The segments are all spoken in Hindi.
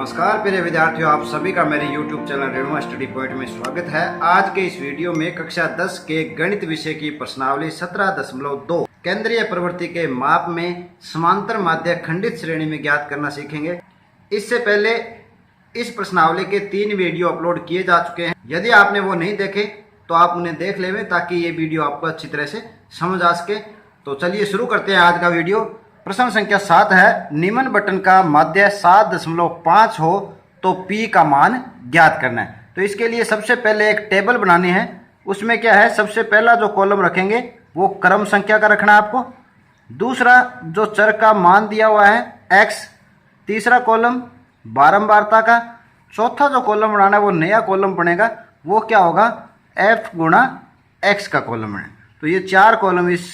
नमस्कार प्रिय विद्यार्थियों, आप सभी का मेरे YouTube चैनल रेणुमा स्टडी पॉइंट में स्वागत है। आज के इस वीडियो में कक्षा 10 के गणित विषय की प्रश्नावली 17.2 केंद्रीय प्रवृत्ति के माप में समांतर माध्य खंडित श्रेणी में ज्ञात करना सीखेंगे। इससे पहले इस प्रश्नावली के 3 वीडियो अपलोड किए जा चुके हैं। यदि आपने वो नहीं देखे तो आप उन्हें देख लेंगे ताकि ये वीडियो आपको अच्छी तरह से समझ आ सके। तो चलिए शुरू करते हैं आज का वीडियो। प्रश्न संख्या 7 है, निम्न बटन का माध्य 7.5 हो तो P का मान ज्ञात करना है। तो इसके लिए सबसे पहले एक टेबल बनानी है। उसमें क्या है, सबसे पहला जो कॉलम रखेंगे वो क्रम संख्या का रखना है आपको। दूसरा जो चर का मान दिया हुआ है x, तीसरा कॉलम बारंबारता का, चौथा जो कॉलम बनाना है वो नया कॉलम बनेगा, वो क्या होगा f गुणा x का कॉलम है। तो ये 4 कॉलम इस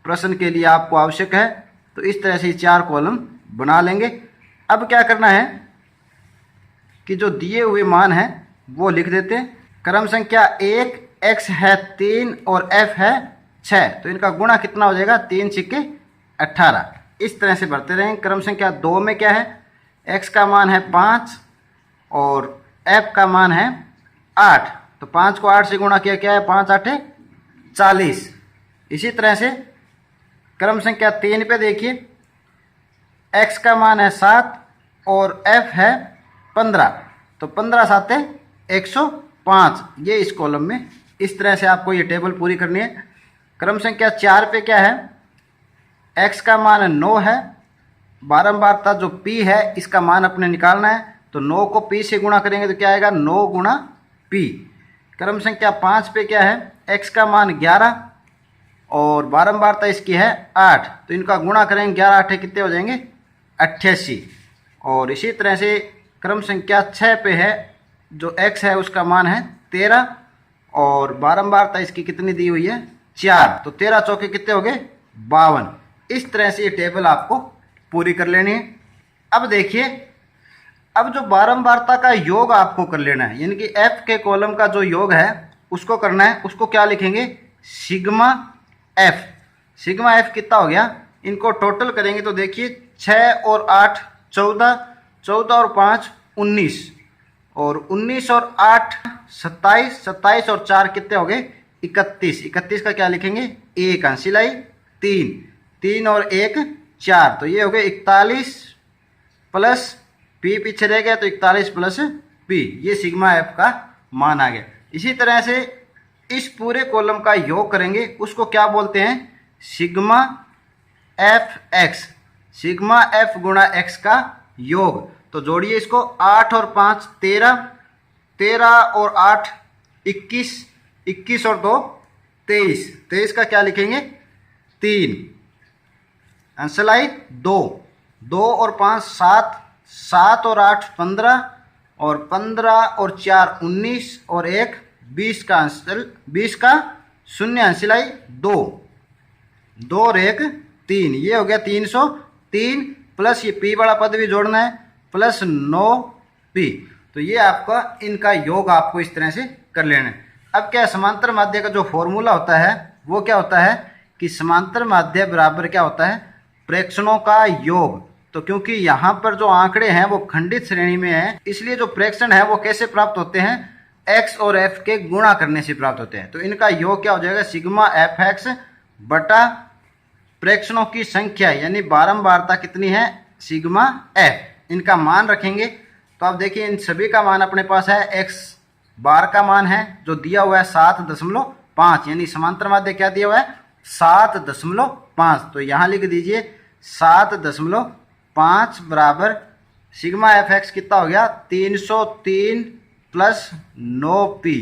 प्रश्न के लिए आपको आवश्यक है। तो इस तरह से 4 कॉलम बना लेंगे। अब क्या करना है कि जो दिए हुए मान है वो लिख देते हैं। क्रम संख्या 1 x है 3 और f है 6, तो इनका गुणा कितना हो जाएगा 3 छिक्के 18। इस तरह से भरते रहेंगे। क्रम संख्या 2 में क्या है, x का मान है 5 और f का मान है 8। तो 5 को 8 से गुणा किया, क्या है 5 8 40। इसी तरह से क्रम संख्या 3 पे देखिए, x का मान है 7 और f है 15। तो 15 7 105, ये इस कॉलम में। इस तरह से आपको ये टेबल पूरी करनी है। क्रम संख्या 4 पे क्या है, x का मान 9 है, बारंबारता जो p है इसका मान अपने निकालना है। तो 9 को p से गुणा करेंगे तो क्या आएगा 9 गुणा p। क्रम संख्या 5 पे क्या है, x का मान 11 और बारंबारता इसकी है 8। तो इनका गुणा करेंगे, 11 8 कितने हो जाएंगे 88। और इसी तरह से क्रम संख्या 6 पे है, जो x है उसका मान है 13 और बारंबारता इसकी कितनी दी हुई है 4। तो 13 चौके कितने हो गए 52। इस तरह से ये टेबल आपको पूरी कर लेनी है। अब देखिए, अब जो बारंबारता का योग आपको कर लेना है, यानी कि f के कॉलम का जो योग है उसको करना है। उसको क्या लिखेंगे, सिग्मा f। सिग्मा f कितना हो गया, इनको टोटल करेंगे तो देखिए 6 और 8 14, 14 और 5 19 और 19 और 8 27, 27 और 4 कितने हो गए 31। 31 का क्या लिखेंगे 1 अंशिलाई 3, 3 और 1 4। तो ये हो गए 41 प्लस p पीछे रह गया तो 41 प्लस p। ये सिग्मा f का मान आ गया। इसी तरह से इस पूरे कॉलम का योग करेंगे, उसको क्या बोलते हैं sigma F x. Sigma f गुणा x का योग। तो जोड़िए इसको, 8 और 5 13, 13 और 8 21, 21 और 2 23। 23 का क्या लिखेंगे 3 अंशलाई 2, 2 और 5 7, 7 और 8 15 और 15 और 4 19 और 1 20 का अंशल, 20 का शून्य अंशलाई 2, 2 और 1 3। ये हो गया 303 प्लस ये p बड़ा पद भी जोड़ना है प्लस 9p। तो ये आपका इनका योग आपको इस तरह से कर लेना है। अब क्या है, समांतर माध्य का जो फॉर्मूला होता है वो क्या होता है कि समांतर माध्य बराबर क्या होता है प्रेक्षणों का योग। तो क्योंकि यहाँ पर जो आंकड़े हैं वो खंडित श्रेणी में है, इसलिए जो प्रेक्षण है वो कैसे प्राप्त होते हैं, x और f के गुणा करने से प्राप्त होते हैं। तो इनका योग क्या हो जाएगा सिग्मा एफ एक्स बटा प्रेक्षणों की संख्या, यानी बारंबारता कितनी है सिग्मा f। इनका मान रखेंगे। तो आप देखिए इन सभी का मान अपने पास है। x बार का मान है जो दिया हुआ है 7.5, यानी समांतर माध्य क्या दिया हुआ है 7.5। तो यहाँ लिख दीजिए 7.5 बराबर सिग्मा एफ एक्स कितना हो गया 303 प्लस 9p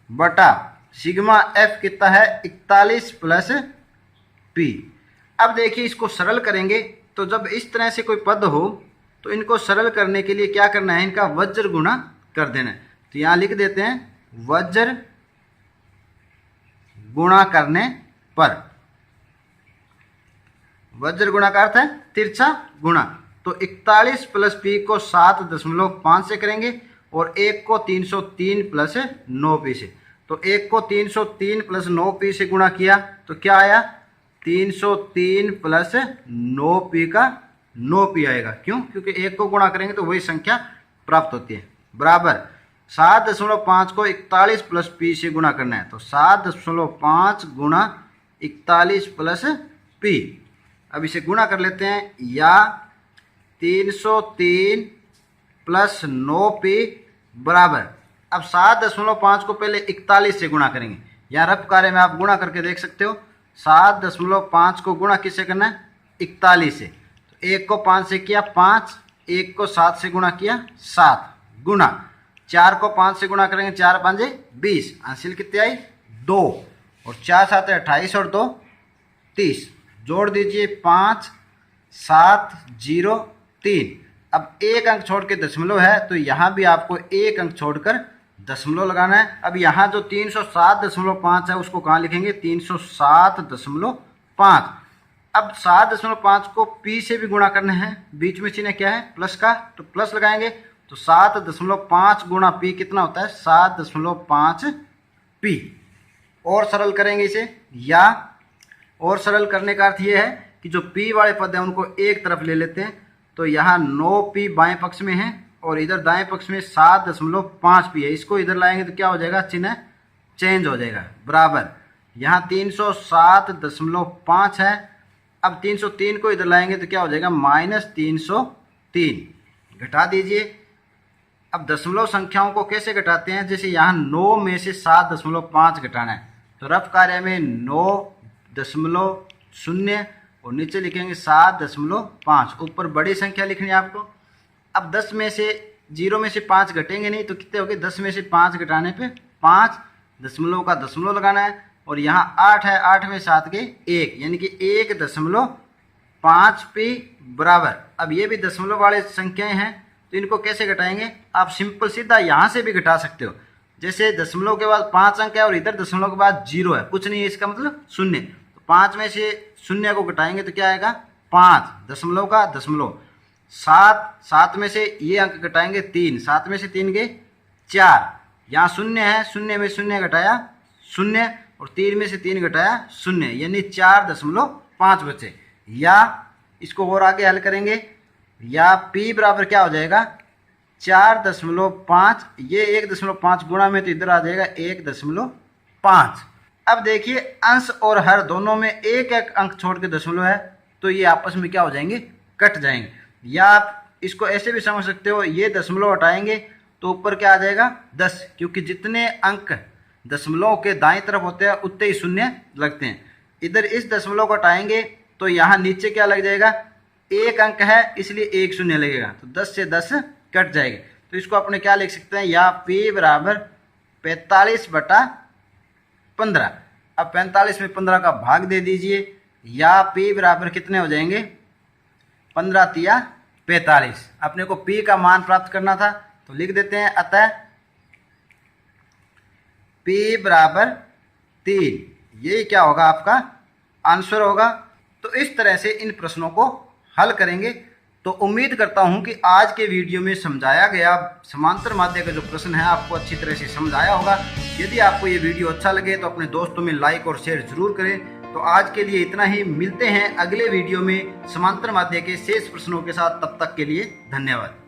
बटा सिग्मा f कितना है 41 प्लस p। अब देखिए इसको सरल करेंगे तो जब इस तरह से कोई पद हो तो इनको सरल करने के लिए क्या करना है, इनका वज्र गुणा कर देना है। तो यहाँ लिख देते हैं वज्र गुणा करने पर। वज्र गुणा का अर्थ है तिरछा गुणा। तो 41 प्लस p को 7.5 से करेंगे और 1 को 303 प्लस 9p से। तो 1 को 303 प्लस 9p से गुणा किया तो क्या आया 303 प्लस 9p का 9p आएगा। क्यों, क्योंकि 1 को गुणा करेंगे तो वही संख्या प्राप्त होती है। बराबर 7.5 को 41 प्लस पी से गुणा करना है, तो 7.5 गुणा 41 प्लस पी। अब इसे गुणा कर लेते हैं, या 303 प्लस 9p बराबर, अब 7.5 को पहले 41 से गुणा करेंगे। यहाँ रफ कार्य में आप गुणा करके देख सकते हो। 7.5 को गुणा किससे करना है? 41 से। तो 1 को 5 से किया 5, 1 को 7 से गुणा किया 7, गुणा 4 को 5 से गुणा करेंगे, 4 5 20, हासिल कितनी आई? 2, और 4 7 28 और 2 30, जोड़ दीजिए 5 7 0 3। अब एक अंक छोड़ के दशमलव है, तो यहाँ भी आपको एक अंक छोड़कर दशमलव लगाना है। अब यहाँ जो 307.5 है उसको कहाँ लिखेंगे? 307.5। अब 7.5 को p से भी गुणा करना है, बीच में चिन्ह क्या है? प्लस का, तो प्लस लगाएंगे। तो 7.5 गुणा p कितना होता है? 7.5 p। और सरल करेंगे इसे, या और सरल करने का अर्थ ये है कि जो p वाले पद हैं उनको एक तरफ ले लेते हैं। तो यहाँ 9p बाएं पक्ष में है और इधर दाएं पक्ष में 7.5p है। इसको इधर लाएंगे तो क्या हो जाएगा? चिन्ह चेंज हो जाएगा। बराबर यहाँ 307.5 है। अब 303 को इधर लाएंगे तो क्या हो जाएगा? -303। घटा दीजिए। अब दशमलव संख्याओं को कैसे घटाते हैं? जैसे यहाँ 9 में से 7.5 घटाना है, तो रफ कार्य में 9.0 और नीचे लिखेंगे 7.5। ऊपर बड़ी संख्या लिखनी है आपको। अब 10 में से 0 में से 5 घटेंगे नहीं, तो कितने हो गए? 10 में से 5 घटाने पे 5, दशमलव का दशमलव लगाना है। और यहाँ 8 है, 8 में 7 के 1, यानी कि 1.5p बराबर। अब ये भी दशमलव वाले संख्याएं हैं, तो इनको कैसे घटाएंगे? आप सिंपल सीधा यहाँ से भी घटा सकते हो। जैसे दशमलव के बाद 5 अंक है और इधर दशमलव के बाद 0 है, कुछ नहीं है, इसका मतलब 0। तो 5 में से 0 को घटाएंगे तो क्या आएगा? 5, दशमलव का दशमलव। 7 में से ये अंक घटाएंगे 3, 7 में से 3 गए 4। यहाँ 0 है, 0 में 0 घटाया 0, और 3 में से 3 घटाया 0, यानी 4.5 बचे। या इसको और आगे हल करेंगे, या p बराबर क्या हो जाएगा? 4.5, ये 1.5 गुणा में, तो इधर आ जाएगा 1.5। अब देखिए अंश और हर दोनों में एक एक अंक छोड़ के दशमलव है, तो ये आपस में क्या हो जाएंगे? कट जाएंगे। या आप इसको ऐसे भी समझ सकते हो, ये दशमलव हटाएंगे तो ऊपर क्या आ जाएगा? 10, क्योंकि जितने अंक दशमलव के दाईं तरफ होते हैं उतने ही शून्य लगते हैं। इधर इस दशमलव को हटाएंगे तो यहाँ नीचे क्या लग जाएगा? एक अंक है, इसलिए एक शून्य लगेगा, तो 10 से 10 कट जाएगा। तो इसको अपने क्या लिख सकते हैं? या p बराबर 45/15। अब 45 में 15 का भाग दे दीजिए, या p बराबर कितने हो जाएंगे? 15 तिया 45। अपने को p का मान प्राप्त करना था, तो लिख देते हैं, अतः p बराबर 3। ये क्या होगा? आपका आंसर होगा। तो इस तरह से इन प्रश्नों को हल करेंगे। तो उम्मीद करता हूं कि आज के वीडियो में समझाया गया समांतर माध्य का जो प्रश्न है आपको अच्छी तरह से समझाया होगा। यदि आपको ये वीडियो अच्छा लगे तो अपने दोस्तों में लाइक और शेयर जरूर करें। तो आज के लिए इतना ही, मिलते हैं अगले वीडियो में समांतर माध्य के शेष प्रश्नों के साथ। तब तक के लिए धन्यवाद।